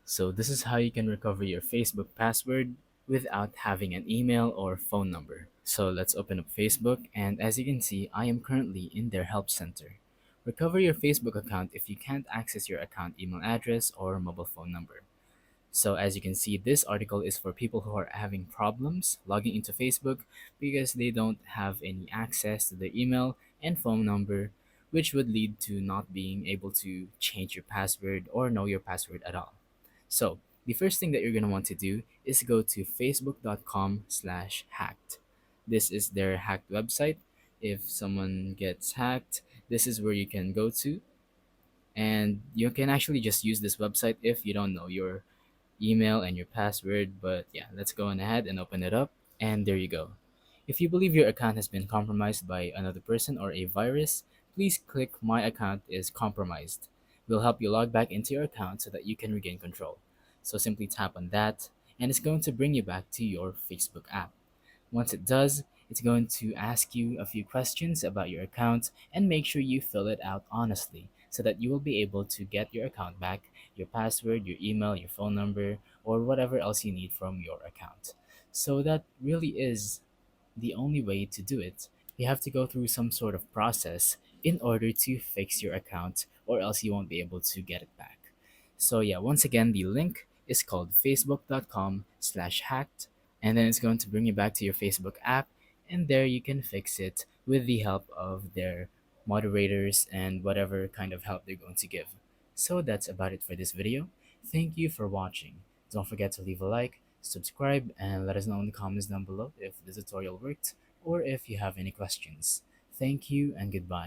So this is how you can recover your Facebook password without having an email or phone number. So let's open up Facebook, and as you can see, I am currently in their help center. Recover your Facebook account if you can't access your account email address or mobile phone number. So as you can see, this article is for people who are having problems logging into Facebook because they don't have any access to their email and phone number, which would lead to not being able to change your password or know your password at all. So the first thing that you're going to want to do is go to facebook.com/hacked. This is their hacked website. If someone gets hacked, this is where you can go to, and you can actually just use this website if you don't know your email and your password. But yeah, let's go on ahead and open it up, and there you go. If you believe your account has been compromised by another person or a virus, please click My Account is Compromised. We'll help you log back into your account so that you can regain control. So simply tap on that, and it's going to bring you back to your Facebook app. Once it does, it's going to ask you a few questions about your account, and make sure you fill it out honestly so that you will be able to get your account back, your password, your email, your phone number, or whatever else you need from your account. So that really is the only way to do it. You have to go through some sort of process in order to fix your account, or else you won't be able to get it back. So yeah, once again, the link is called facebook.com/hacked, and then it's going to bring you back to your Facebook app, and there you can fix it with the help of their moderators and whatever kind of help they're going to give. So that's about it for this video. Thank you for watching. Don't forget to leave a like, subscribe, and let us know in the comments down below if the tutorial worked or if you have any questions. Thank you and goodbye.